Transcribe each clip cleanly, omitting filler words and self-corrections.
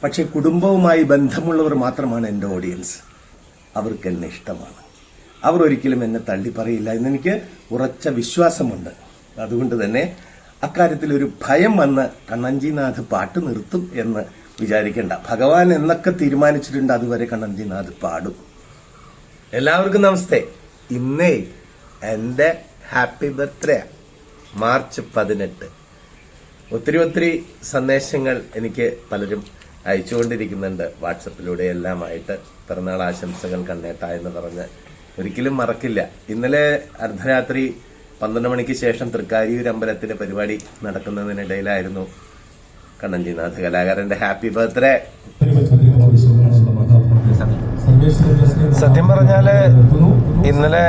പക്ഷെ കുടുംബവുമായി ബന്ധമുള്ളവർ മാത്രമാണ് എൻ്റെ ഓഡിയൻസ്. അവർക്ക് എന്നെ ഇഷ്ടമാണ്. അവർ ഒരിക്കലും എന്നെ തള്ളി പറയില്ല എന്നെനിക്ക് ഉറച്ച വിശ്വാസമുണ്ട്. അതുകൊണ്ട് തന്നെ അക്കാര്യത്തിൽ ഒരു ഭയം വന്ന് കണ്ണഞ്ചിനാഥ് പാട്ട് നിർത്തും എന്ന് വിചാരിക്കേണ്ട. ഭഗവാൻ എന്നൊക്കെ തീരുമാനിച്ചിട്ടുണ്ട്, അതുവരെ കണ്ണഞ്ചിനാഥ് പാടും. എല്ലാവർക്കും നമസ്തേ. ഇന്നേ എൻ്റെ ഹാപ്പി ബർത്ത്ഡേ, മാർച്ച് 18. ഒത്തിരി സന്ദേശങ്ങൾ എനിക്ക് പലരും അയച്ചുകൊണ്ടിരിക്കുന്നുണ്ട് വാട്സപ്പിലൂടെ എല്ലാമായിട്ട്. പിറന്നാൾ ആശംസകൾ കണ്ണേട്ട എന്ന് പറഞ്ഞ് ഒരിക്കലും മറക്കില്ല. ഇന്നലെ അർദ്ധരാത്രി 12 മണിക്ക് ശേഷം തൃക്കാരിയൂർ അമ്പലത്തിലെ പരിപാടി നടക്കുന്നതിനിടയിലായിരുന്നു കണ്ണഞ്ചിനാഥ് കലാകാരന്റെ ഹാപ്പി ബർത്ത്ഡേ. സത്യം പറഞ്ഞാല് ഇന്നലെ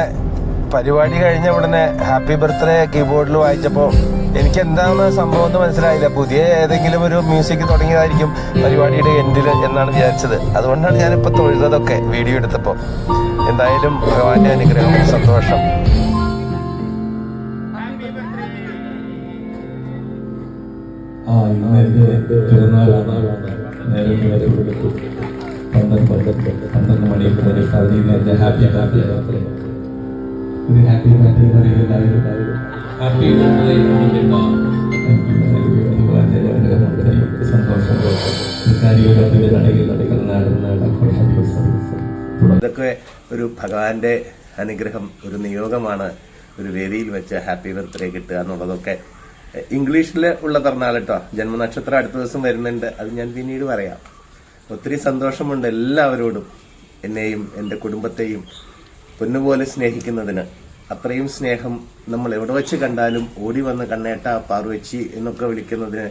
പരിപാടി കഴിഞ്ഞ ഉടനെ ഹാപ്പി ബർത്ത്ഡേ കീബോർഡിൽ വായിച്ചപ്പോൾ എനിക്ക് എന്താണ് സംഭവം എന്ന് മനസ്സിലായില്ല. പുതിയ ഏതെങ്കിലും ഒരു മ്യൂസിക് തുടങ്ങിയതായിരിക്കും പരിപാടിയുടെ എൻഡിൽ എന്നാണ് വിചാരിച്ചത്. അതുകൊണ്ടാണ് ഞാനിപ്പോൾ തൊഴുതതൊക്കെ വീഡിയോ എടുത്തപ്പോൾ. എന്തായാലും ഭഗവാന്റെ അനുഗ്രഹം, സന്തോഷം. ഇതൊക്കെ ഒരു ഭഗവാന്റെ അനുഗ്രഹം, ഒരു നിയോഗമാണ്. ഒരു വേദിയിൽ വെച്ച് ഹാപ്പി ബർത്ത്ഡേ കിട്ടുക എന്നുള്ളതൊക്കെ ഇംഗ്ലീഷിൽ ഉള്ള പിറന്നാൾ കേട്ടോ. ജന്മനക്ഷത്രം അടുത്ത ദിവസം വരുന്നുണ്ട്, അത് ഞാൻ പിന്നീട് പറയാം. ഒത്തിരി സന്തോഷമുണ്ട് എല്ലാവരോടും, എന്നെയും എൻ്റെ കുടുംബത്തെയും പൊന്നുപോലെ സ്നേഹിക്കുന്നതിന്. അത്രയും സ്നേഹം നമ്മൾ എവിടെ വെച്ച് കണ്ടാലും ഓടി വന്ന് കണ്ണേട്ട, പാർവച്ചി എന്നൊക്കെ വിളിക്കുന്നതിന്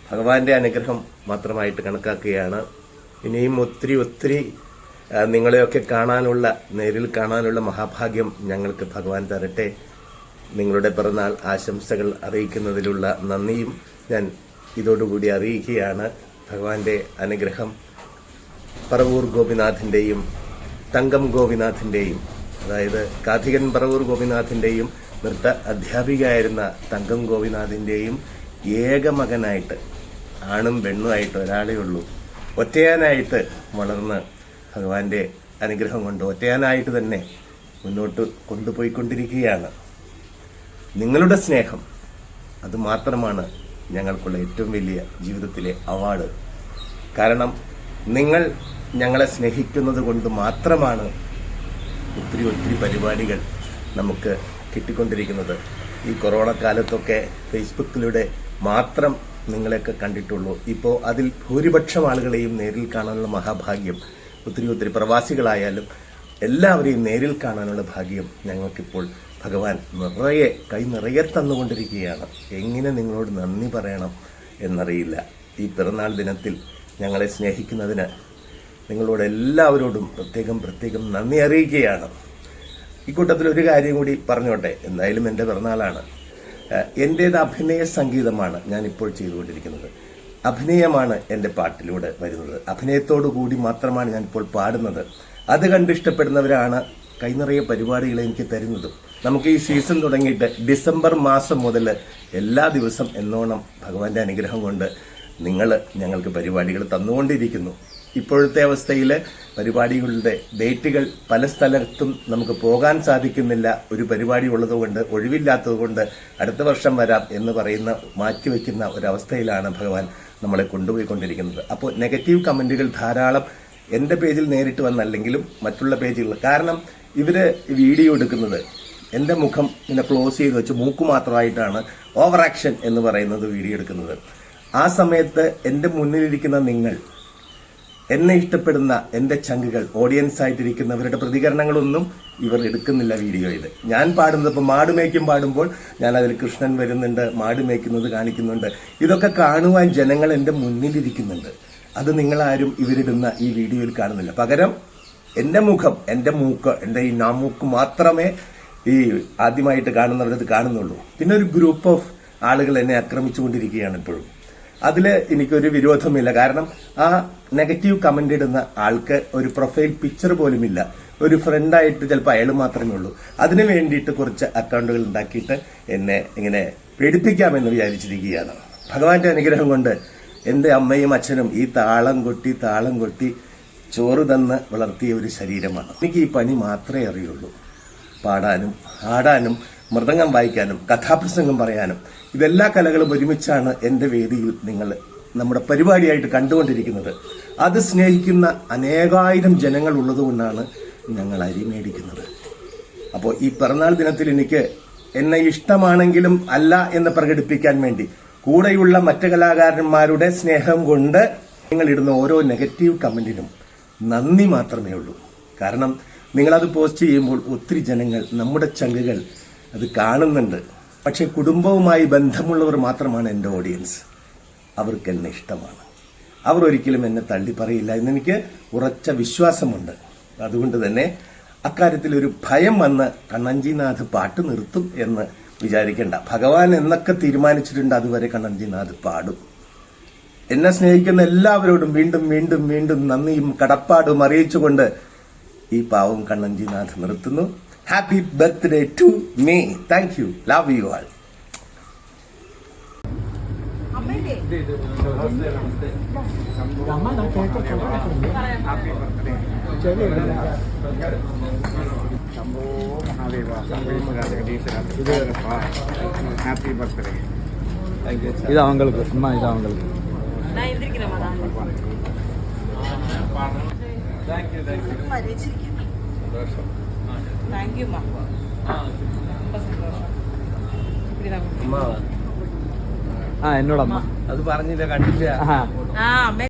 ഭഗവാന്റെ അനുഗ്രഹം മാത്രമായിട്ട് കണക്കാക്കുകയാണ്. ഇനിയും ഒത്തിരി നിങ്ങളെയൊക്കെ കാണാനുള്ള, നേരിൽ കാണാനുള്ള മഹാഭാഗ്യം ഞങ്ങൾക്ക് ഭഗവാൻ തരട്ടെ. നിങ്ങളുടെ പിറന്നാൾ ആശംസകൾ അറിയിക്കുന്നതിലുള്ള നന്ദിയും ഞാൻ ഇതോടുകൂടി അറിയിക്കുകയാണ്. ഭഗവാന്റെ അനുഗ്രഹം പറവൂർ ഗോപിനാഥിന്റെയും തങ്കം ഗോപിനാഥിന്റെയും, അതായത് കാഥികൻ പറവൂർ ഗോപിനാഥിന്റെയും നൃത്ത അധ്യാപികയായിരുന്ന തങ്കം ഗോപിനാഥിന്റെയും ഏക മകനായിട്ട്, ആണും പെണ്ണുമായിട്ട് ഒരാളേ ഉള്ളൂ, ഒറ്റയാനായിട്ട് വളർന്ന് ഭഗവാന്റെ അനുഗ്രഹം കൊണ്ട് ഒറ്റയാനായിട്ട് തന്നെ മുന്നോട്ട് കൊണ്ടുപോയിക്കൊണ്ടിരിക്കുകയാണ്. നിങ്ങളുടെ സ്നേഹം അത് മാത്രമാണ് ഞങ്ങൾക്കുള്ള ഏറ്റവും വലിയ ജീവിതത്തിലെ അവാർഡ്. കാരണം നിങ്ങൾ ഞങ്ങളെ സ്നേഹിക്കുന്നത് കൊണ്ട് മാത്രമാണ് ഒത്തിരി പരിപാടികൾ നമുക്ക് കിട്ടിക്കൊണ്ടിരിക്കുന്നത്. ഈ കൊറോണ കാലത്തൊക്കെ ഫേസ്ബുക്കിലൂടെ മാത്രം നിങ്ങളെയൊക്കെ കണ്ടിട്ടുള്ളൂ. ഇപ്പോൾ അതിൽ ഭൂരിപക്ഷം ആളുകളെയും നേരിൽ കാണാനുള്ള മഹാഭാഗ്യം, ഒത്തിരി പ്രവാസികളായാലും എല്ലാവരെയും നേരിൽ കാണാനുള്ള ഭാഗ്യം ഞങ്ങൾക്കിപ്പോൾ ഭഗവാൻ കൈ നിറയെ തന്നുകൊണ്ടിരിക്കുകയാണ്. എങ്ങനെ നിങ്ങളോട് നന്ദി പറയണം എന്നറിയില്ല. ഈ പിറന്നാൾ ദിനത്തിൽ ഞങ്ങളെ സ്നേഹിക്കുന്നതിന് നിങ്ങളോട് എല്ലാവരോടും പ്രത്യേകം നന്ദി അറിയിക്കുകയാണ്. ഇക്കൂട്ടത്തിൽ ഒരു കാര്യം കൂടി പറഞ്ഞോട്ടെ. എന്തായാലും എൻ്റെ പിറന്നാളാണ്. എൻ്റേത് അഭിനയ സംഗീതമാണ് ഞാനിപ്പോൾ ചെയ്തുകൊണ്ടിരിക്കുന്നത്. അഭിനയമാണ് എൻ്റെ പാട്ടിലൂടെ വരുന്നത്. അഭിനയത്തോടു കൂടി മാത്രമാണ് ഞാനിപ്പോൾ പാടുന്നത്. അത് കണ്ടിഷ്ടപ്പെടുന്നവരാണ് കൈനിറയെ പരിപാടികൾ എനിക്ക് തരുന്നതും. നമുക്ക് ഈ സീസൺ തുടങ്ങിയിട്ട് ഡിസംബർ മാസം മുതൽ എല്ലാ ദിവസം എന്നോണം ഭഗവാന്റെ അനുഗ്രഹം കൊണ്ട് നിങ്ങൾ ഞങ്ങൾക്ക് പരിപാടികൾ തന്നുകൊണ്ടിരിക്കുന്നു. ഇപ്പോഴത്തെ അവസ്ഥയിൽ പരിപാടികളുടെ ഡേറ്റുകൾ പല സ്ഥലത്തും നമുക്ക് പോകാൻ സാധിക്കുന്നില്ല. ഒരു പരിപാടി ഉള്ളതുകൊണ്ട്, ഒഴിവില്ലാത്തതുകൊണ്ട് അടുത്ത വർഷം വരാം എന്ന് പറയുന്ന, മാറ്റിവെക്കുന്ന ഒരവസ്ഥയിലാണ് ഭഗവാൻ നമ്മളെ കൊണ്ടുപോയിക്കൊണ്ടിരിക്കുന്നത്. അപ്പോൾ നെഗറ്റീവ് കമന്റുകൾ ധാരാളം എൻ്റെ പേജിൽ നേരിട്ട് വന്നല്ലെങ്കിലും മറ്റുള്ള പേജുകൾ. കാരണം ഇവര് വീഡിയോ എടുക്കുന്നത് എൻ്റെ മുഖം ഇങ്ങനെ ക്ലോസ് ചെയ്ത് വെച്ച് മൂക്ക് മാത്രമായിട്ടാണ് ഓവർ ആക്ഷൻ എന്ന് പറയുന്നത് വീഡിയോ എടുക്കുന്നത്. ആ സമയത്ത് എൻ്റെ മുന്നിലിരിക്കുന്ന നിങ്ങൾ, എന്നെ ഇഷ്ടപ്പെടുന്ന എൻ്റെ ചങ്കുകൾ, ഓഡിയൻസ് ആയിട്ടിരിക്കുന്നവരുടെ പ്രതികരണങ്ങളൊന്നും ഇവർ എടുക്കുന്നില്ല വീഡിയോയിൽ. ഞാൻ പാടുന്നത്, ഇപ്പോൾ മാടുമേക്കും പാടുമ്പോൾ ഞാൻ അതിൽ കൃഷ്ണൻ വരുന്നുണ്ട്, മാടുമേക്കുന്നത് കാണിക്കുന്നുണ്ട്. ഇതൊക്കെ കാണുവാൻ ജനങ്ങൾ എൻ്റെ മുന്നിലിരിക്കുന്നുണ്ട്. അത് നിങ്ങളാരും ഇവരിടുന്ന ഈ വീഡിയോയിൽ കാണുന്നില്ല. പകരം എൻ്റെ മുഖം, എൻ്റെ മൂക്ക്, എൻ്റെ ഈ നാമൂക്ക് മാത്രമേ ഈ ആദ്യമായിട്ട് കാണുന്നവരത് കാണുന്നുള്ളൂ. പിന്നെ ഒരു ഗ്രൂപ്പ് ഓഫ് ആളുകൾ എന്നെ ആക്രമിച്ചുകൊണ്ടിരിക്കുകയാണ് ഇപ്പോഴും. അതില് എനിക്കൊരു വിരോധമില്ല. കാരണം ആ നെഗറ്റീവ് കമന്റ് ഇടുന്ന ആൾക്ക് ഒരു പ്രൊഫൈൽ പിക്ചർ പോലുമില്ല. ഒരു ഫ്രണ്ടായിട്ട് ചിലപ്പോൾ അയാൾ മാത്രമേ ഉള്ളൂ. അതിനു വേണ്ടിയിട്ട് കുറച്ച് അക്കൗണ്ടുകൾ ഉണ്ടാക്കിയിട്ട് എന്നെ ഇങ്ങനെ പേടിപ്പിക്കാമെന്ന് വിചാരിച്ചിരിക്കുകയാണ്. ഭഗവാന്റെ അനുഗ്രഹം കൊണ്ട് എൻ്റെ അമ്മയും അച്ഛനും ഈ താളം കൊട്ടി ചോറ് തന്ന് വളർത്തിയ ഒരു ശരീരമാണ്. എനിക്ക് ഈ പണി മാത്രമേ അറിയുള്ളൂ. പാടാനും ആടാനും മൃദംഗം വായിക്കാനും കഥാപ്രസംഗം പറയാനും ഇതെല്ലാ കലകളും ഒരുമിച്ചാണ് എൻ്റെ വേദിയിൽ നിങ്ങൾ നമ്മുടെ പരിപാടിയായിട്ട് കണ്ടുകൊണ്ടിരിക്കുന്നത്. അത് സ്നേഹിക്കുന്ന അനേകായിരം ജനങ്ങൾ ഉള്ളതുകൊണ്ടാണ് ഞങ്ങൾ അരി മേടിക്കുന്നത്. അപ്പോൾ ഈ പിറന്നാൾ ദിനത്തിൽ എനിക്ക് എന്നെ ഇഷ്ടമാണെങ്കിലും അല്ല എന്ന് പ്രകടിപ്പിക്കാൻ വേണ്ടി കൂടെയുള്ള മറ്റ് കലാകാരന്മാരുടെ സ്നേഹം കൊണ്ട് നിങ്ങൾ ഇടുന്ന ഓരോ നെഗറ്റീവ് കമന്റിനും നന്ദി മാത്രമേ ഉള്ളൂ. കാരണം നിങ്ങളത് പോസ്റ്റ് ചെയ്യുമ്പോൾ ഒത്തിരി ജനങ്ങൾ, നമ്മുടെ ചങ്കുകൾ അത് കാണുന്നുണ്ട്. പക്ഷെ കുടുംബവുമായി ബന്ധമുള്ളവർ മാത്രമാണ് എൻ്റെ ഓഡിയൻസ്. അവർക്ക് എന്നെ ഇഷ്ടമാണ്. അവർ ഒരിക്കലും എന്നെ തള്ളി പറയില്ല എന്നെനിക്ക് ഉറച്ച വിശ്വാസമുണ്ട്. അതുകൊണ്ട് തന്നെ അക്കാര്യത്തിൽ ഒരു ഭയം വന്ന് കണ്ണഞ്ചിനാഥ് പാട്ട് നിർത്തും എന്ന് വിചാരിക്കേണ്ട. ഭഗവാൻ എന്നൊക്കെ തീരുമാനിച്ചിട്ടുണ്ട്, അതുവരെ കണ്ണഞ്ചിനാഥ് പാടും. എന്നെ സ്നേഹിക്കുന്ന എല്ലാവരോടും വീണ്ടും വീണ്ടും വീണ്ടും നന്ദിയും കടപ്പാടും അറിയിച്ചുകൊണ്ട് ഈ പാവം കണ്ണഞ്ചിനാഥ് നിർത്തുന്നു. Happy birthday to me. Thank you. Love you all. Shambho Mahadeva happy birthday. இது அவங்களுக்கு அம்மா, இது அவங்களுக்கு. என்னோட அம்மா. അത് പറഞ്ഞില്ല, കണ്ടില്ല. ஆ